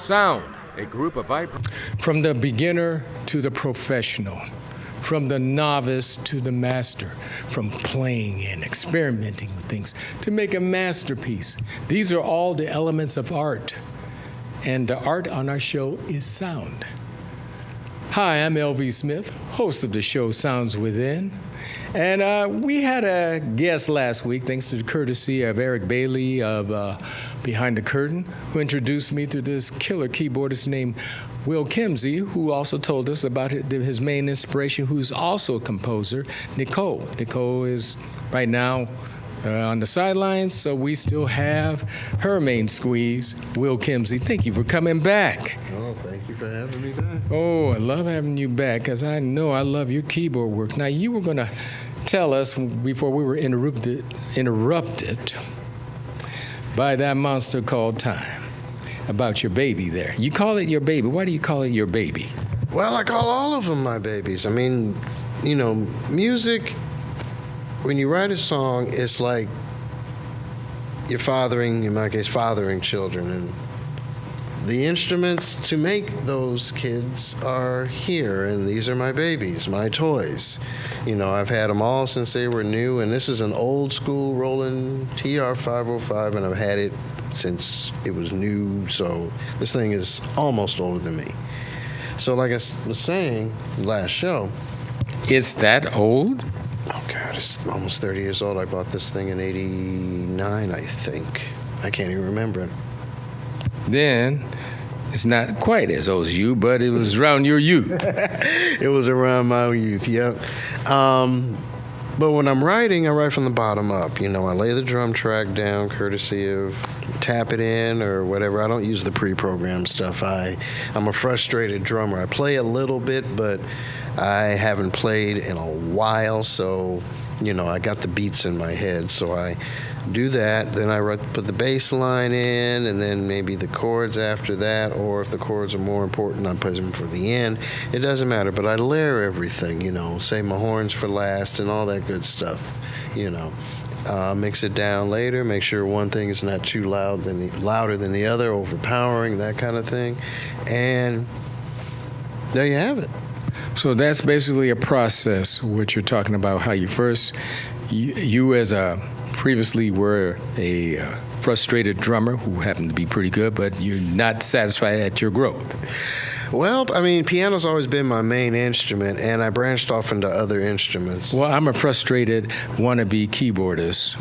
Sound, a group of From the beginner to the professional, from the novice to the master, from playing and experimenting with things to make a masterpiece. These are all the elements of art. And the art on our show is sound. Hi, I'm L.V. Smith, host of the show Sounds Within. And we had a guest last week, thanks to the courtesy of Eric Bailey of Behind the Curtain, who introduced me to this killer keyboardist named Will Kimsey, who also told us about his main inspiration, who's also a composer, Nicole. Nicole is right now on the sidelines, so we still have her main squeeze, Will Kimsey. Thank you for coming back. Oh, thank you for having me back. Oh, I love having you back, because I know I love your keyboard work. Now, you were going to tell us before we were interrupted by that monster called time about your baby there. You call it your baby. Why do you call it your baby? Well, I call all of them my babies. I mean, you know, music, when you write a song, it's like you're fathering, in my case, fathering children. And the instruments to make those kids are here, and these are my babies, my toys. You know, I've had them all since they were new, and this is an old school Roland TR-505, and I've had it since it was new, so this thing is almost older than me. So like I was saying last show. It's that old? Oh, God, it's almost 30 years old. I bought this thing in 89, I think. I can't even remember it. Then it's not quite as old as you, but it was around your youth. It was around my youth, yep. But when I'm writing, I write from the bottom up. You know, I lay the drum track down courtesy of Tap It In or whatever. I don't use the pre-programmed stuff. I'm a frustrated drummer. I play a little bit, but I haven't played in a while, so, you know, I got the beats in my head. So I do that, then I put the bass line in, and then maybe the chords after that, or if the chords are more important, I put them for the end. It doesn't matter, but I layer everything, you know, save my horns for last and all that good stuff, you know. Mix it down later, make sure one thing is not too louder than the other, overpowering, that kind of thing. And there you have it. So that's basically a process, what you're talking about, how you first, you as a previously were a frustrated drummer who happened to be pretty good, but you're not satisfied at your growth. Well, I mean, piano's always been my main instrument, and I branched off into other instruments. Well, I'm a frustrated wannabe keyboardist.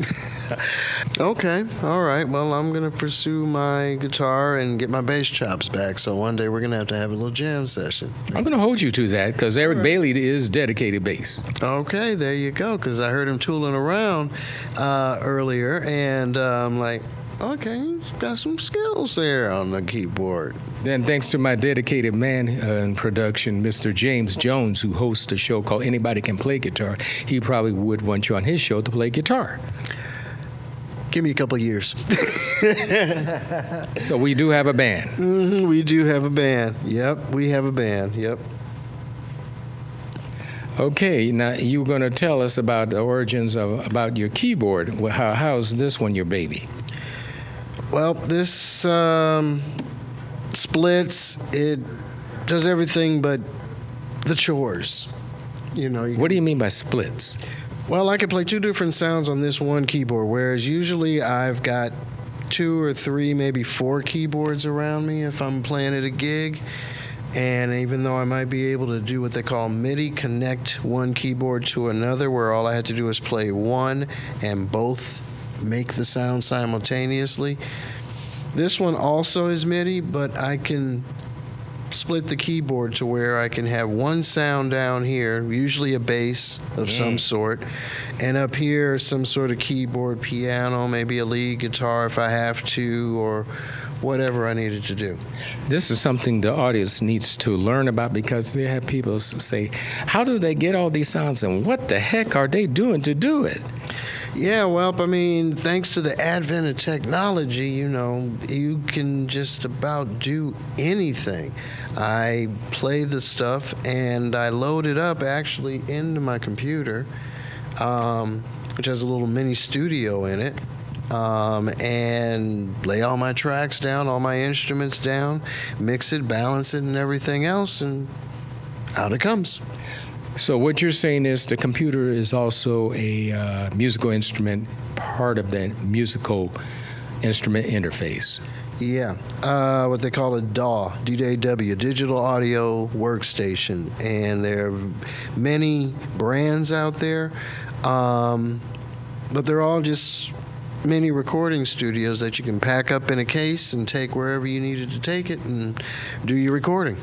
Okay, all right. Well, I'm going to pursue my guitar and get my bass chops back, so one day we're going to have a little jam session. I'm going to hold you to that, because Eric Bailey is dedicated bass. Okay, there you go, because I heard him tooling around earlier, and I'm like, okay, he's got some skills there on the keyboard. Then thanks to my dedicated man in production, Mr. James Jones, who hosts a show called Anybody Can Play Guitar, he probably would want you on his show to play guitar. Give me a couple years. So we do have a band. Mm-hmm, we do have a band. Yep, we have a band. Yep. Okay, now you're going to tell us about the origins about your keyboard. How's this one your baby? Well, this splits. It does everything but the chores. You know. What do you mean by splits? Well, I can play two different sounds on this one keyboard, whereas usually I've got 2 or 3, maybe 4 keyboards around me if I'm playing at a gig. And even though I might be able to do what they call MIDI, connect one keyboard to another, where all I had to do is play one and both make the sound simultaneously. This one also is MIDI, but I can split the keyboard to where I can have one sound down here, usually a bass of some sort, and up here some sort of keyboard, piano, maybe a lead guitar if I have to, or whatever I needed to do. This is something the audience needs to learn about, because they have people say, how do they get all these sounds, and what the heck are they doing to do it? Yeah, well, I mean, thanks to the advent of technology, you know, you can just about do anything. I play the stuff and I load it up actually into my computer, which has a little mini studio in it. and lay all my tracks down, all my instruments down, mix it, balance it, and everything else, and out it comes. So what you're saying is the computer is also a musical instrument, part of that musical instrument interface. Yeah, what they call a DAW, DAW, Digital Audio Workstation, and there are many brands out there, but they're all just mini recording studios that you can pack up in a case and take wherever you needed to take it and do your recording.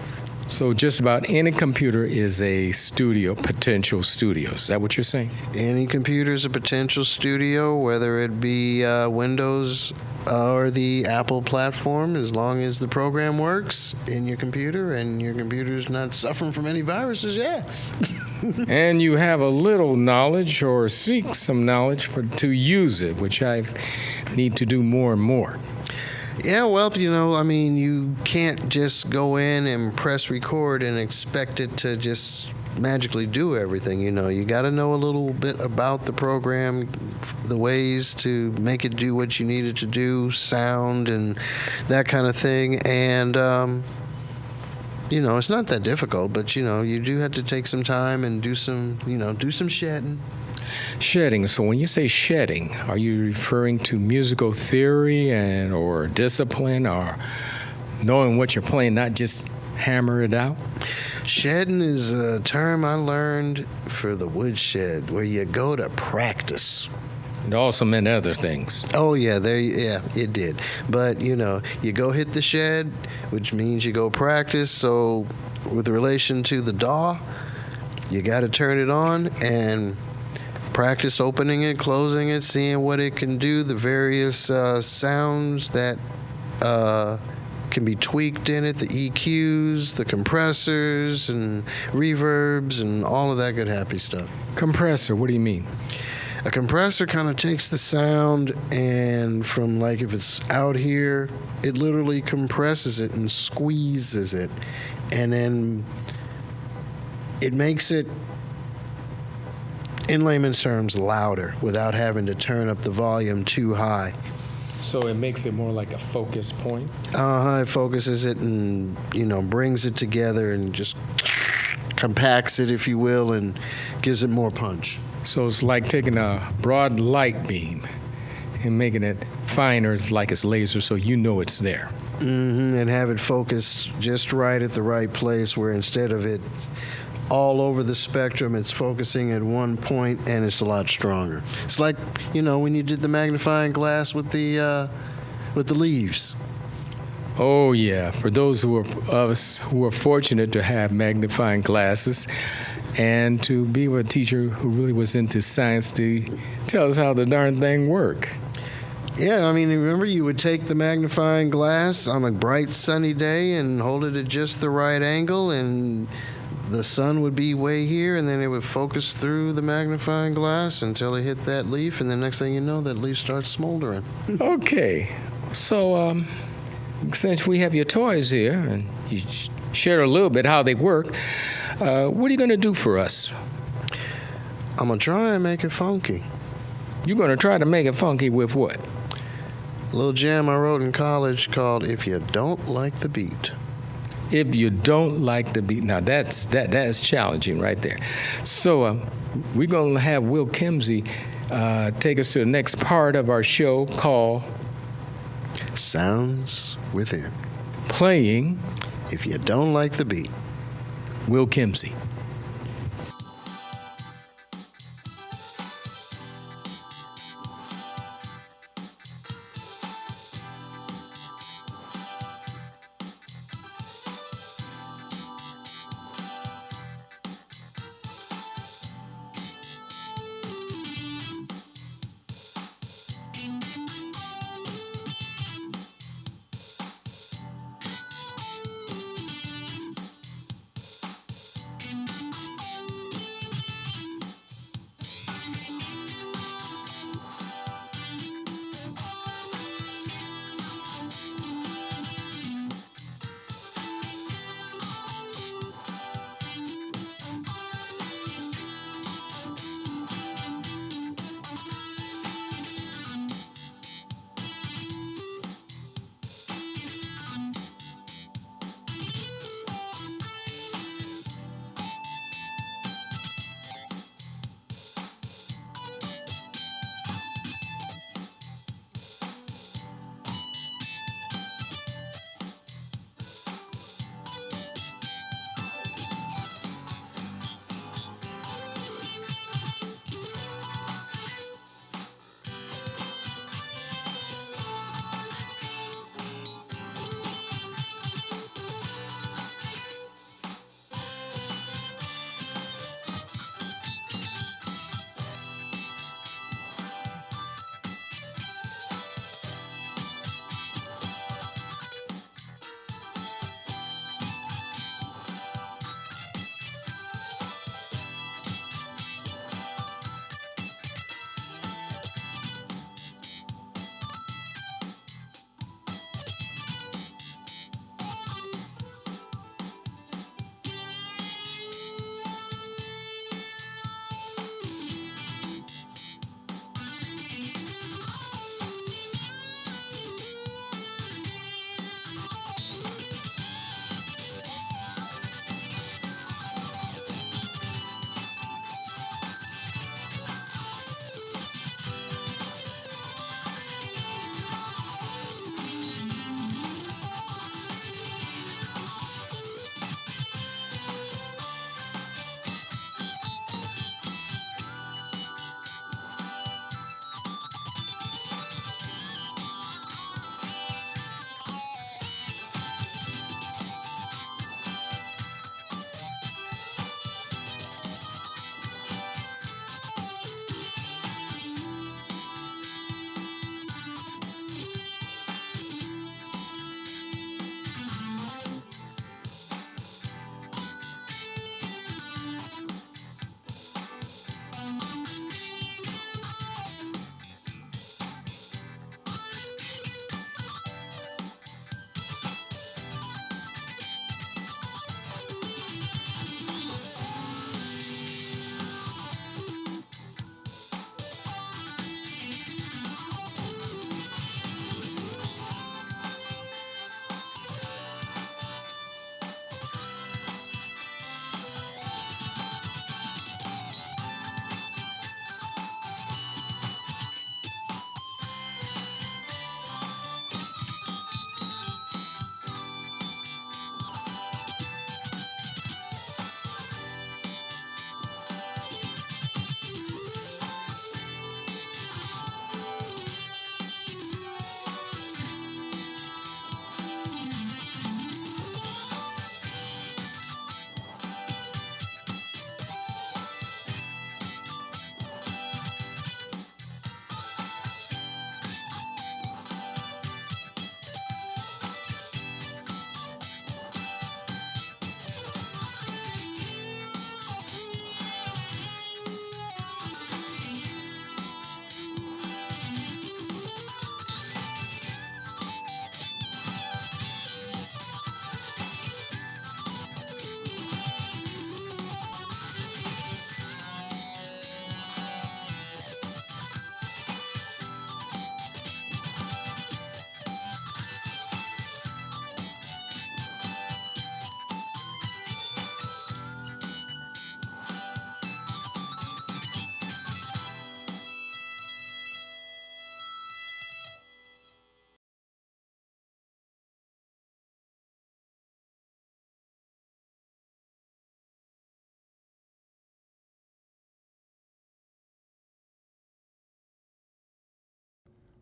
So just about any computer is a studio, potential studio. Is that what you're saying? Any computer is a potential studio, whether it be Windows or the Apple platform, as long as the program works in your computer and your computer's not suffering from any viruses, yeah. And you have a little knowledge or seek some knowledge to use it, which I need to do more and more. Yeah, well, you can't just go in and press record and expect it to just magically do everything. You got to know a little bit about the program, the ways to make it do what you need it to do, sound and that kind of thing. And, it's not that difficult, but, you do have to take some time and do some shedding. Shedding. So when you say shedding, are you referring to musical theory or discipline or knowing what you're playing, not just hammer it out? Shedding is a term I learned for the woodshed, where you go to practice. It also meant other things. Oh, yeah, it did. But, you go hit the shed, which means you go practice. So with relation to the DAW, you got to turn it on and practice opening it, closing it, seeing what it can do, the various sounds that can be tweaked in it, the EQs, the compressors, and reverbs, and all of that good happy stuff. Compressor, what do you mean? A compressor kind of takes the sound and from, like, if it's out here, it literally compresses it and squeezes it. And then it makes it, in layman's terms, louder without having to turn up the volume too high. So it makes it more like a focus point? It focuses it and, brings it together and just compacts it, if you will, and gives it more punch. So it's like taking a broad light beam and making it finer, like it's laser, so you know it's there. And have it focused just right at the right place, where instead of it all over the spectrum, it's focusing at one point, and it's a lot stronger. It's like, when you did the magnifying glass with the leaves. Oh yeah, for those of us who are fortunate to have magnifying glasses and to be with a teacher who really was into science to tell us how the darn thing worked. Yeah, remember you would take the magnifying glass on a bright sunny day and hold it at just the right angle, and the sun would be way here, and then it would focus through the magnifying glass until it hit that leaf, and the next thing you know, that leaf starts smoldering. Okay, so since we have your toys here, and you shared a little bit how they work, what are you going to do for us? I'm going to try and make it funky. You're going to try to make it funky with what? A little jam I wrote in college called If You Don't Like the Beat. If you don't like the beat. Now that's challenging right there. So we're going to have Will Kimsey take us to the next part of our show called Sounds Within. Playing If You Don't Like the Beat. Will Kimsey.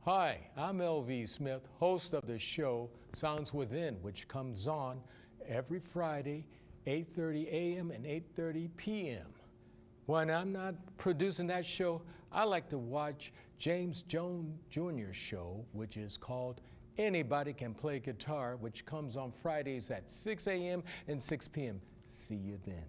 Hi, I'm LV Smith, host of the show Sounds Within, which comes on every Friday, 8:30 a.m. and 8:30 p.m. When I'm not producing that show, I like to watch James Jones Jr.'s show, which is called Anybody Can Play Guitar, which comes on Fridays at 6 a.m. and 6 p.m. See you then.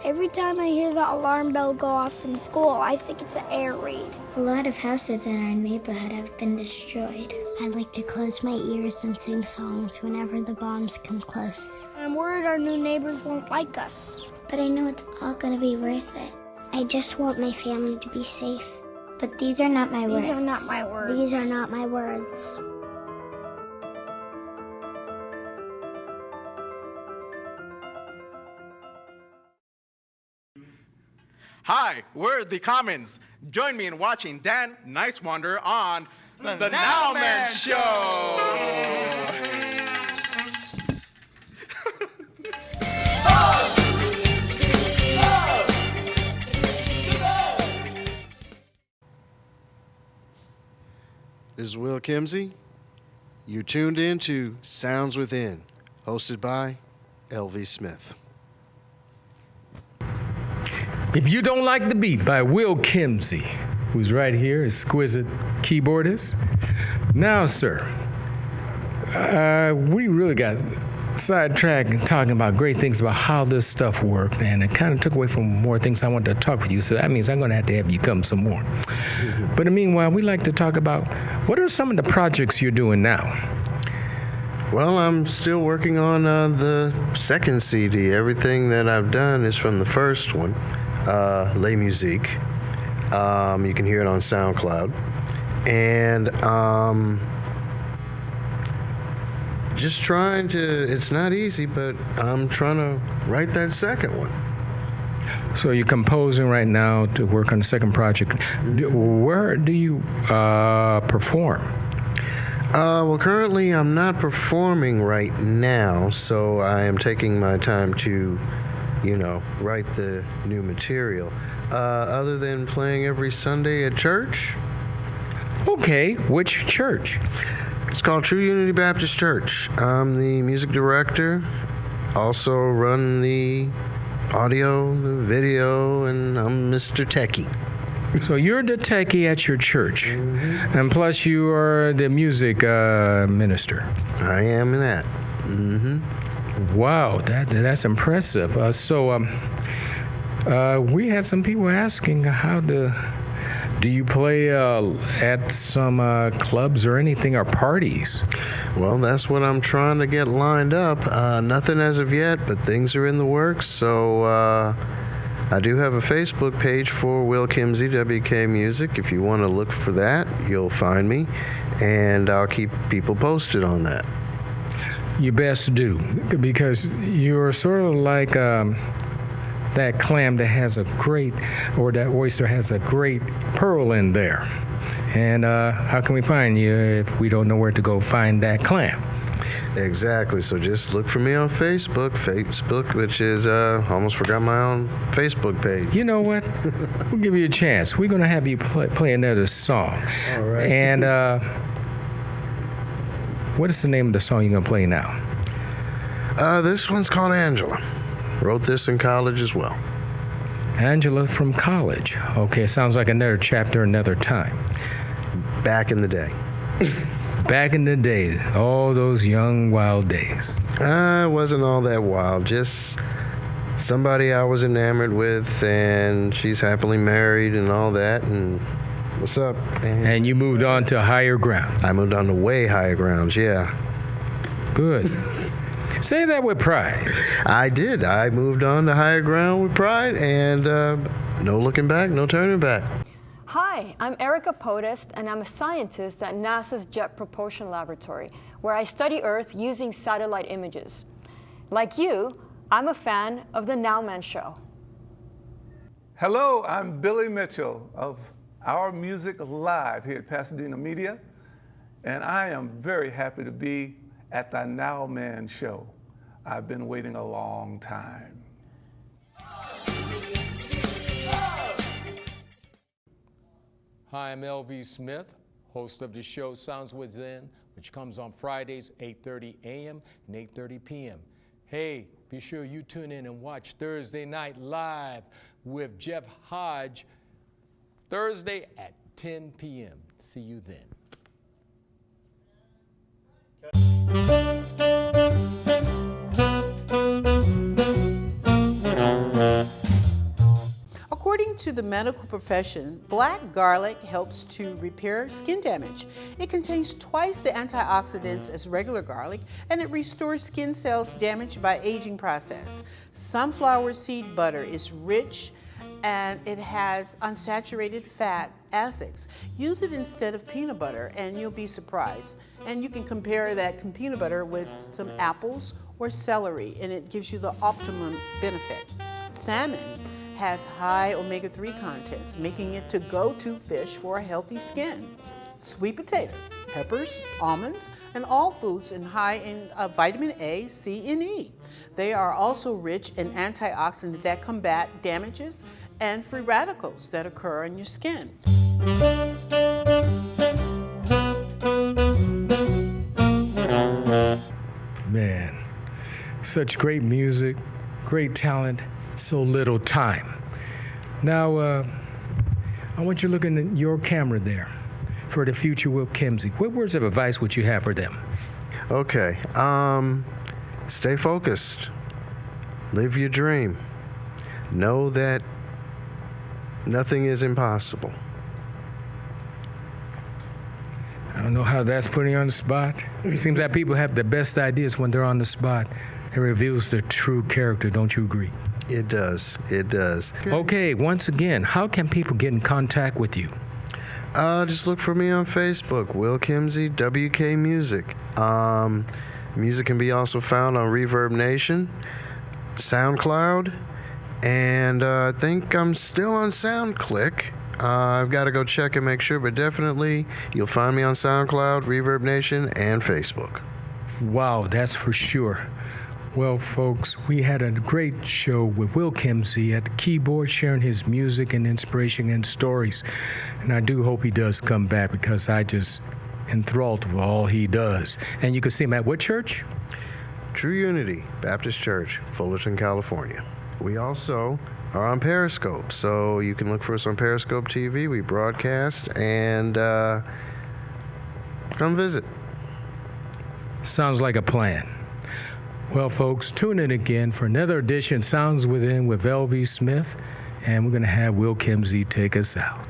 Every time I hear the alarm bell go off in school, I think it's an air raid. A lot of houses in our neighborhood have been destroyed. I like to close my ears and sing songs whenever the bombs come close. I'm worried our new neighbors won't like us. But I know it's all gonna be worth it. I just want my family to be safe. But these are not my words. These are not my words. These are not my words. Hi, we're the Commons. Join me in watching Dan Nicewander on The Now Man Show. This is Will Kimsey. You're tuned in to Sounds Within, hosted by LV Smith. If you don't like the beat by Will Kimsey, who's right here, exquisite keyboardist. Now, sir, we really got sidetracked talking about great things about how this stuff worked, and it kind of took away from more things I wanted to talk with you, so that means I'm going to have you come some more. But in the meanwhile, we like to talk about what are some of the projects you're doing now? Well, I'm still working on the second CD. Everything that I've done is from the first one, Les Musique. You can hear it on SoundCloud. And just trying to, it's not easy, but I'm trying to write that second one. So you're composing right now to work on the second project. Where do you perform? Well, currently I'm not performing right now, so I am taking my time to, write the new material. Other than playing every Sunday at church. Okay, which church? It's called True Unity Baptist Church. I'm the music director, also run the audio, the video, and I'm Mr. Techie. So you're the techie at your church, and plus you are the music minister. I am that. Wow, that's impressive. We had some people asking do you play at some clubs or anything, or parties? Well, that's what I'm trying to get lined up. Nothing as of yet, but things are in the works. So I do have a Facebook page for Will Kimsey, WK Music. If you want to look for that, you'll find me, and I'll keep people posted on that. You best do, because you're sort of like that clam that has a great, or that oyster has a great pearl in there. And how can we find you if we don't know where to go find that clam? Exactly. So just look for me on Facebook, which is, almost forgot my own Facebook page. You know what? We'll give you a chance. We're going to have you play another song. All right. And what is the name of the song you're going to play now? This one's called Angela. Wrote this in college as well. Angela from college. Okay, sounds like another chapter, another time. Back in the day. Back in the day, all those young, wild days. It wasn't all that wild. Just somebody I was enamored with, and she's happily married and all that. And what's up? And you moved on to higher ground. I moved on to way higher grounds, yeah. Good. Say that with pride. I did. I moved on to higher ground with pride, and no looking back, no turning back. Hi, I'm Erica Podest, and I'm a scientist at NASA's Jet Propulsion Laboratory, where I study Earth using satellite images. Like you, I'm a fan of The Now Man Show. Hello, I'm Billy Mitchell of Our Music Live here at Pasadena Media, and I am very happy to be at the Now Man Show. I've been waiting a long time. Hi, I'm LV Smith, host of the show Sounds Within, which comes on Fridays, 8:30 a.m. and 8:30 p.m. Hey, be sure you tune in and watch Thursday Night Live with Jeff Hodge, Thursday at 10 p.m. See you then. According to the medical profession, black garlic helps to repair skin damage. It contains twice the antioxidants as regular garlic, and it restores skin cells damaged by aging process. Sunflower seed butter is rich and it has unsaturated fat acids. Use it instead of peanut butter and you'll be surprised. And you can compare that peanut butter with some apples or celery and it gives you the optimum benefit. Salmon has high omega-3 contents, making it the go-to fish for a healthy skin. Sweet potatoes, peppers, almonds, and all foods are high in vitamin A, C, and E. They are also rich in antioxidants that combat damages and free radicals that occur in your skin. Man, such great music, great talent, so little time. Now, I want you looking at your camera there for the future Will Kimsey. What words of advice would you have for them? Okay, stay focused. Live your dream. Know that nothing is impossible. I don't know how that's putting you on the spot. It seems that people have the best ideas when they're on the spot. It reveals their true character, don't you agree? It does. It does. Okay, once again, how can people get in contact with you? Just look for me on Facebook, Will Kimsey, WK Music. Music can be also found on Reverb Nation, SoundCloud, and I think I'm still on SoundClick. I've got to go check and make sure, but definitely you'll find me on SoundCloud, Reverb Nation, and Facebook. Wow, that's for sure. Well, folks, we had a great show with Will Kimsey at the keyboard, sharing his music and inspiration and stories. And I do hope he does come back because I just enthralled with all he does. And you can see him at what church? True Unity Baptist Church, Fullerton, California. We also are on Periscope, so you can look for us on Periscope TV. We broadcast, and come visit. Sounds like a plan. Well, folks, tune in again for another edition Sounds Within with LV Smith, and we're going to have Will Kimsey take us out.